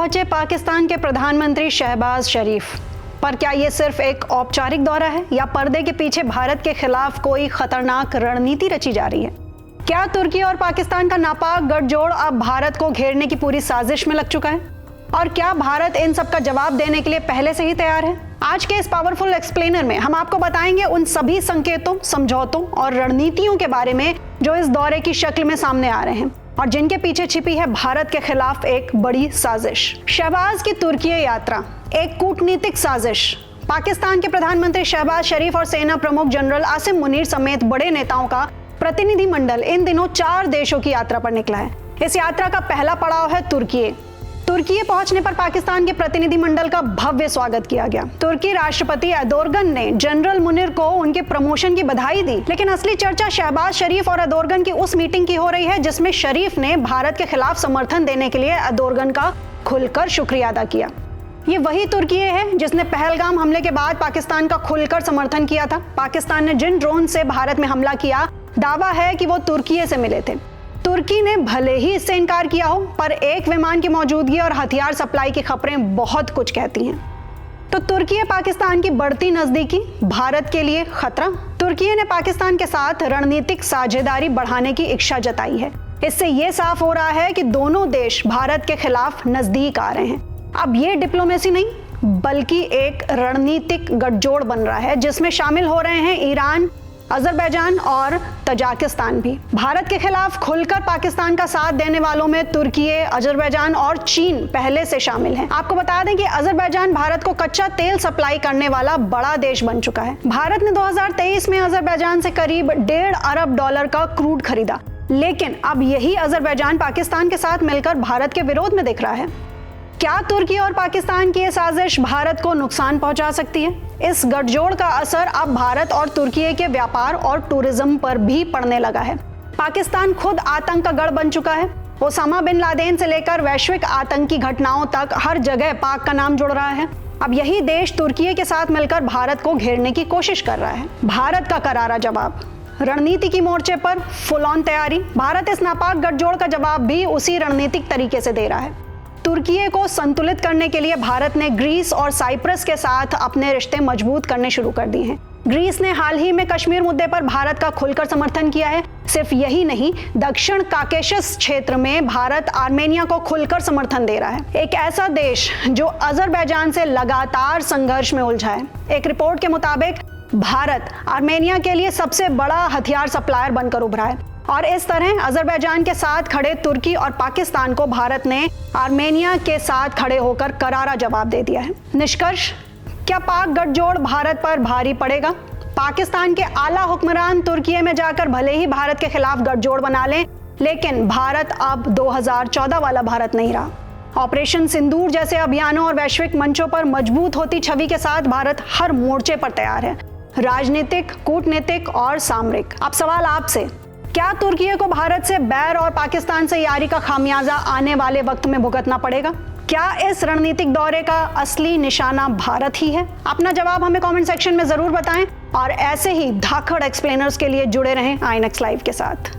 पहुंचे पाकिस्तान के प्रधानमंत्री शहबाज शरीफ। पर क्या ये सिर्फ एक औपचारिक दौरा है या पर्दे के पीछे भारत के खिलाफ कोई खतरनाक रणनीति रची जा रही है? क्या तुर्की और पाकिस्तान का नापाक गठजोड़ अब भारत को घेरने की पूरी साजिश में लग चुका है? और क्या भारत इन सब का जवाब देने के लिए पहले से ही तैयार है? आज के इस पावरफुल एक्सप्लेनर में हम आपको बताएंगे उन सभी संकेतों, समझौतों और रणनीतियों के बारे में जो इस दौरे की शक्ल में सामने आ रहे हैं और जिनके पीछे छिपी है भारत के खिलाफ एक बड़ी साजिश। शहबाज की तुर्की यात्रा एक कूटनीतिक साजिश। पाकिस्तान के प्रधानमंत्री शहबाज शरीफ और सेना प्रमुख जनरल आसिम मुनीर समेत बड़े नेताओं का प्रतिनिधिमंडल इन दिनों 4 देशों की यात्रा पर निकला है। इस यात्रा का पहला पड़ाव है तुर्की। तुर्की पहुंचने पर पाकिस्तान के प्रतिनिधिमंडल का भव्य स्वागत किया गया। तुर्की राष्ट्रपति एर्दोगन ने जनरल मुनीर को उनके प्रमोशन की बधाई दी, लेकिन असली चर्चा शहबाज शरीफ और एर्दोगन की उस मीटिंग की हो रही है जिसमें शरीफ ने भारत के खिलाफ समर्थन देने के लिए एर्दोगन का खुलकर शुक्रिया अदा किया। ये वही तुर्की है जिसने पहलगाम हमले के बाद पाकिस्तान का खुलकर समर्थन किया था। पाकिस्तान ने जिन ड्रोन से भारत में हमला किया, दावा है कि वो तुर्की से मिले थे। तुर्की ने भले ही इससे इनकार किया हो, पर एक विमान की मौजूदगी और हथियार सप्लाई की खबरें बहुत कुछ कहती हैं। तो तुर्की पाकिस्तान की बढ़ती नजदीकी भारत के लिए खतरा। तुर्की ने पाकिस्तान के साथ रणनीतिक साझेदारी बढ़ाने की इच्छा जताई है। इससे यह साफ हो रहा है कि दोनों देश भारत के खिलाफ नजदीक आ रहे हैं। अब ये डिप्लोमेसी नहीं बल्कि एक रणनीतिक गठजोड़ बन रहा है जिसमें शामिल हो रहे हैं ईरान, अजरबैजान और तजाकिस्तान भी। भारत के खिलाफ खुलकर पाकिस्तान का साथ देने वालों में तुर्की, अजरबैजान और चीन पहले से शामिल हैं। आपको बता दें कि अजरबैजान भारत को कच्चा तेल सप्लाई करने वाला बड़ा देश बन चुका है। भारत ने 2023 में अजरबैजान से करीब $1.5 अरब का क्रूड खरीदा, लेकिन अब यही अजरबैजान पाकिस्तान के साथ मिलकर भारत के विरोध में दिख रहा है। क्या तुर्की और पाकिस्तान की ये साजिश भारत को नुकसान पहुंचा सकती है? इस गठजोड़ का असर अब भारत और तुर्की के व्यापार और टूरिज्म पर भी पड़ने लगा है। पाकिस्तान खुद आतंक का गढ़ बन चुका है। ओसामा बिन लादेन से लेकर वैश्विक आतंकी घटनाओं तक हर जगह पाक का नाम जुड़ रहा है। अब यही देश तुर्की के साथ मिलकर भारत को घेरने की कोशिश कर रहा है। भारत का करारा जवाब। रणनीति की मोर्चे पर फुल ऑन तैयारी। भारत इस नापाक गठजोड़ का जवाब भी उसी रणनीतिक तरीके से दे रहा है। तुर्की को संतुलित करने के लिए भारत ने ग्रीस और साइप्रस के साथ अपने रिश्ते मजबूत करने शुरू कर दिए हैं। ग्रीस ने हाल ही में कश्मीर मुद्दे पर भारत का खुलकर समर्थन किया है। सिर्फ यही नहीं, दक्षिण काकेशस क्षेत्र में भारत आर्मेनिया को खुलकर समर्थन दे रहा है, एक ऐसा देश जो अजरबैजान से लगातार संघर्ष में उलझा है। एक रिपोर्ट के मुताबिक भारत आर्मेनिया के लिए सबसे बड़ा हथियार सप्लायर बनकर उभरा है और इस तरह अजरबैजान के साथ खड़े तुर्की और पाकिस्तान को भारत ने आर्मेनिया के साथ खड़े होकर करारा जवाब दे दिया है। निष्कर्ष, क्या पाक गठजोड़ भारत पर भारी पड़ेगा? पाकिस्तान के आला हुक्मरान तुर्की में जाकर भले ही भारत के खिलाफ गठजोड़ बना लें, लेकिन भारत अब 2014 वाला भारत नहीं रहा। ऑपरेशन सिंदूर जैसे अभियानों और वैश्विक मंचों पर मजबूत होती छवि के साथ भारत हर मोर्चे पर तैयार है, राजनीतिक, कूटनीतिक और सामरिक। अब सवाल आपसे, क्या तुर्की को भारत से बैर और पाकिस्तान से यारी का खामियाजा आने वाले वक्त में भुगतना पड़ेगा? क्या इस रणनीतिक दौरे का असली निशाना भारत ही है? अपना जवाब हमें कमेंट सेक्शन में जरूर बताएं और ऐसे ही धाकड़ एक्सप्लेनर्स के लिए जुड़े रहें आईएनएक्स लाइव के साथ।